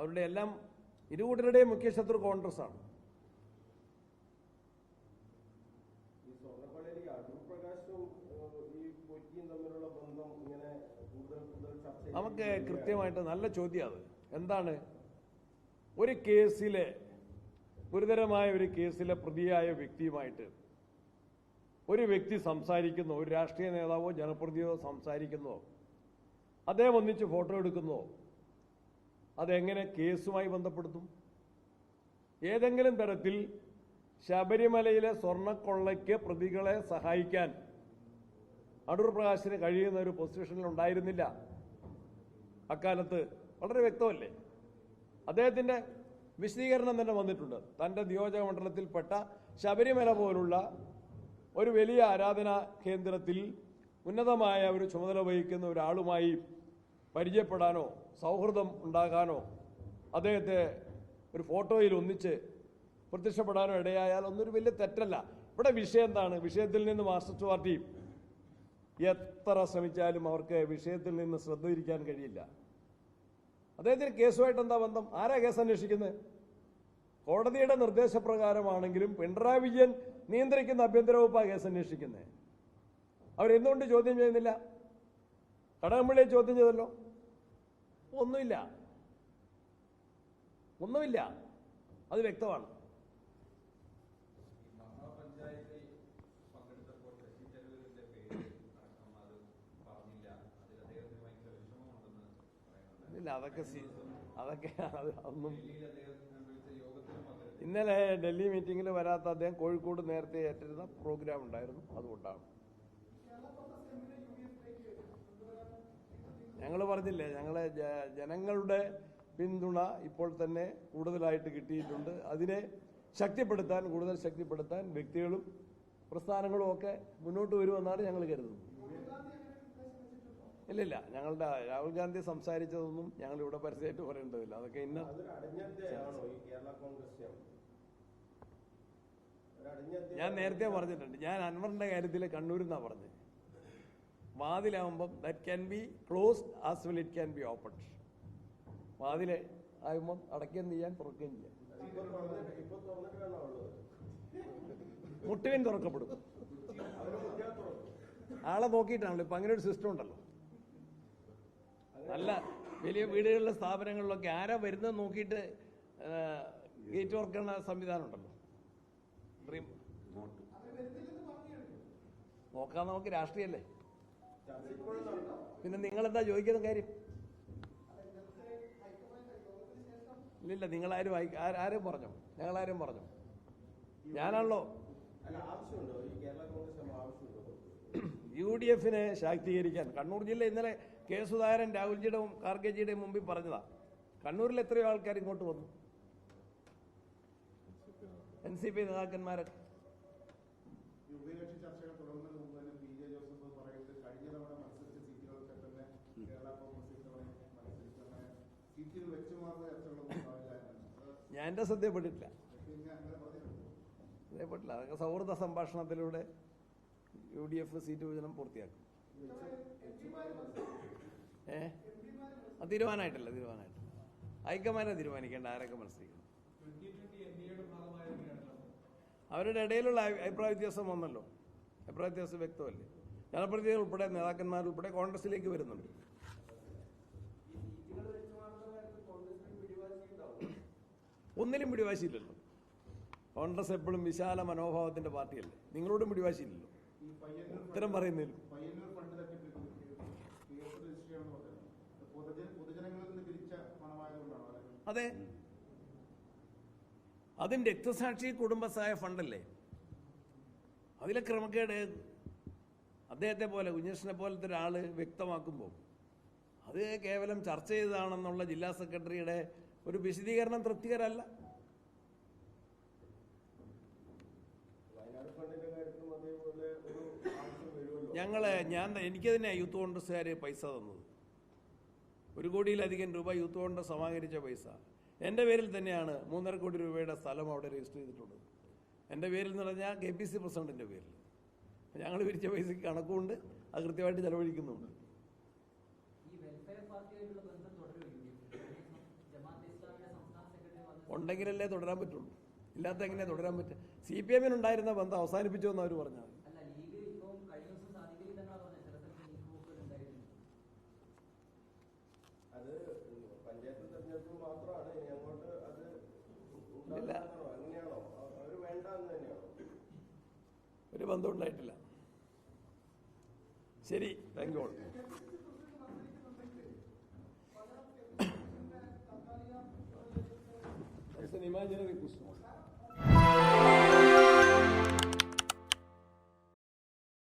അവരുടെ എല്ലാം ഇരുകൂട്ടരുടെയും മുഖ്യ ശത്രു കോൺഗ്രസ് ആണ്. നമുക്ക് കൃത്യമായിട്ട് നല്ല ചോദ്യം അത്. എന്താണ് ഒരു കേസിലെ ഗുരുതരമായ ഒരു കേസിലെ പ്രതിയായ വ്യക്തിയുമായിട്ട് ഒരു വ്യക്തി സംസാരിക്കുന്നോ, ഒരു രാഷ്ട്രീയ നേതാവോ ജനപ്രതിനിധിയോ സംസാരിക്കുന്നോ, അദ്ദേഹം ഒന്നിച്ച് ഫോട്ടോ എടുക്കുന്നോ, അതെങ്ങനെ കേസുമായി ബന്ധപ്പെടുത്തും? ഏതെങ്കിലും തരത്തിൽ ശബരിമലയിലെ സ്വർണ്ണക്കൊള്ളയ്ക്ക് പ്രതികളെ സഹായിക്കാൻ അടൂർ പ്രകാശിന് കഴിയുന്ന ഒരു പൊസിഷനിൽ ഉണ്ടായിരുന്നില്ല അക്കാലത്ത്. വളരെ വ്യക്തമല്ലേ? അദ്ദേഹത്തിന്റെ വിശദീകരണം തന്നെ വന്നിട്ടുണ്ട്. തന്റെ നിയോജക മണ്ഡലത്തിൽപ്പെട്ട ശബരിമല പോലുള്ള ഒരു വലിയ ആരാധനാ കേന്ദ്രത്തിൽ ഉന്നതമായ ഒരു ചുമതല വഹിക്കുന്ന ഒരാളുമായി പരിചയപ്പെടാനോ സൗഹൃദം ഉണ്ടാകാനോ അദ്ദേഹത്തെ ഒരു ഫോട്ടോയിൽ ഒന്നിച്ച് പ്രത്യക്ഷപ്പെടാനോ ഇടയായാൽ ഒന്നൊരു വലിയ തെറ്റല്ല. ഇവിടെ വിഷയം എന്താണ്? വിഷയത്തിൽ നിന്ന് മാർക്സിസ്റ്റ് പാർട്ടി എത്ര ശ്രമിച്ചാലും അവർക്ക് വിഷയത്തിൽ നിന്ന് ശ്രദ്ധ തിരിക്കാൻ കഴിയില്ല. അദ്ദേഹത്തിന് കേസുമായിട്ട് എന്താ ബന്ധം? ആരാ കേസ് അന്വേഷിക്കുന്നത്? കോടതിയുടെ നിർദ്ദേശപ്രകാരമാണെങ്കിലും പിണറായി വിജയൻ നിയന്ത്രിക്കുന്ന ആഭ്യന്തര വകുപ്പാണ് കേസ് അന്വേഷിക്കുന്നത്. അവരെന്തുകൊണ്ട് ചോദ്യം ചെയ്യുന്നില്ല? കടകംപള്ളിയെ ചോദ്യം ചെയ്തല്ലോ. ഒന്നുമില്ല, അത് വ്യക്തമാണ്. ഇല്ല, അതൊക്കെ അതൊന്നും. ഇന്നലെ ഡൽഹി മീറ്റിംഗിൽ വരാത്ത അദ്ദേഹം കോഴിക്കോട് നേരത്തെ ഏറ്റിരുന്ന പ്രോഗ്രാം ഉണ്ടായിരുന്നു, അതുകൊണ്ടാണ്. ഞങ്ങൾ പറഞ്ഞില്ലേ, ഞങ്ങളെ ജനങ്ങളുടെ പിന്തുണ ഇപ്പോൾ തന്നെ കൂടുതലായിട്ട് കിട്ടിയിട്ടുണ്ട്. അതിനെ കൂടുതൽ ശക്തിപ്പെടുത്താൻ വ്യക്തികളും പ്രസ്ഥാനങ്ങളും ഒക്കെ മുന്നോട്ട് വരുമെന്നാണ് ഞങ്ങൾ കരുതുന്നത്. ഇല്ലില്ല, ഞങ്ങളുടെ രാഹുൽ ഗാന്ധി സംസാരിച്ചതൊന്നും ഞങ്ങൾ ഇവിടെ പരസ്യമായിട്ട് പറയേണ്ടതില്ല. അതൊക്കെ ഞാൻ നേരത്തെ പറഞ്ഞിട്ടുണ്ട്. ഞാൻ അൻവറിന്റെ കാര്യത്തിൽ കണ്ണൂരിൽ നിന്നാണ് പറഞ്ഞത്. വാതിലാവുമ്പം that can be closed as well it can be open. വാതില് ആകുമ്പം അടയ്ക്കുകയും ചെയ്യാൻ തുറക്കുകയും ചെയ്യാൻ. മുട്ടുകൻ തുറക്കപ്പെടും. ആളെ നോക്കിയിട്ടാണല്ലോ ഇപ്പൊ അങ്ങനെ ഒരു സിസ്റ്റം ഉണ്ടല്ലോ. നല്ല വലിയ വീടുകളിലെ സ്ഥാപനങ്ങളിലൊക്കെ ആരാ വരുന്നത് നോക്കിയിട്ട് ഗേറ്റ് തുറക്കുന്ന സംവിധാനം ഉണ്ടല്ലോ. നോക്കാൻ നമുക്ക് രാഷ്ട്രീയല്ലേ. പിന്നെ നിങ്ങളെന്താ ചോദിക്കുന്ന കാര്യം? ഇല്ലില്ല, നിങ്ങളാരും ആരും പറഞ്ഞോ? ഞങ്ങളാരും പറഞ്ഞോ? ഞാനാണല്ലോ UDF ശാക്തീകരിക്കാൻ. കണ്ണൂർ ജില്ല ഇന്നലെ കെ സുധാകരൻ രാഹുൽജിയുടെ ഖാർഗെജിയുടെ മുമ്പിൽ പറഞ്ഞതാ. കണ്ണൂരിൽ എത്രയോ ആൾക്കാർ ഇങ്ങോട്ട് വന്നു, NCP നേതാക്കന്മാരൊക്കെ. ഞാൻ എൻ്റെ ശ്രദ്ധയപ്പെട്ടിട്ടില്ല. അതൊക്കെ സൗഹൃദ സംഭാഷണത്തിലൂടെ UDF സീറ്റ് വിഭജനം പൂർത്തിയാക്കും. തീരുമാനമായിട്ടില്ല. ഹൈക്കമാൻഡ് തീരുമാനിക്കേണ്ട ആരൊക്കെ മത്സരിക്കണം. അവരുടെ ഇടയിലുള്ള അഭിപ്രായ വ്യത്യാസം വന്നല്ലോ. അഭിപ്രായ വ്യത്യാസം വ്യക്തമല്ലേ? ജനപ്രതിനിധികൾ ഉൾപ്പെടെ നേതാക്കന്മാരുൾപ്പെടെ കോൺഗ്രസിലേക്ക് വരുന്നുണ്ട്. ഒന്നിലും പിടിവാശിയില്ലല്ലോ. കോൺഗ്രസ് എപ്പോഴും വിശാല മനോഭാവത്തിന്റെ പാർട്ടിയല്ലേ. നിങ്ങളോടും പിടിവാശിയില്ലല്ലോ ഉത്തരം പറയുന്നതിലും. അതെ, അതിന്റെ രക്തസാക്ഷി കുടുംബസായ ഫണ്ടല്ലേ. അതിലെ ക്രമക്കേട് അദ്ദേഹത്തെ പോലെ കുഞ്ഞകൃഷ്ണനെ പോലത്തെ ഒരാള് വ്യക്തമാക്കുമ്പോൾ അത് കേവലം ചർച്ച ചെയ്തതാണെന്നുള്ള ജില്ലാ സെക്രട്ടറിയുടെ ഒരു വിശദീകരണം തൃപ്തികരമല്ല. എനിക്ക് തന്നെ യൂത്ത് കോൺഗ്രസ്സുകാർ പൈസ തന്നത് 1 കോടിയിലധികം രൂപ യൂത്ത് കോൺഗ്രസ് സമാഹരിച്ച പൈസ എൻ്റെ പേരിൽ തന്നെയാണ്. 3.5 കോടി രൂപയുടെ സ്ഥലം അവിടെ രജിസ്റ്റർ ചെയ്തിട്ടുള്ളത്. എൻ്റെ പേരിൽ എന്ന് പറഞ്ഞാൽ KPC പ്രസിഡന്റിൻ്റെ പേരിൽ. ഞങ്ങൾ പിരിച്ച പൈസയ്ക്ക് കണക്കുകൊണ്ട് അത് കൃത്യമായിട്ട് ചെലവഴിക്കുന്നുണ്ട്. ഉണ്ടെങ്കിലല്ലേ തുടരാൻ പറ്റുള്ളൂ. ഇല്ലാത്ത എങ്ങനെ തുടരാൻ പറ്റും? CPM ഉണ്ടായിരുന്ന ബന്ധം അവസാനിപ്പിച്ചു എന്ന് അവർ പറഞ്ഞാൽ ഒരു ബന്ധം ഉണ്ടായിട്ടില്ല. ശരി, thank you all. It's an imaginary question.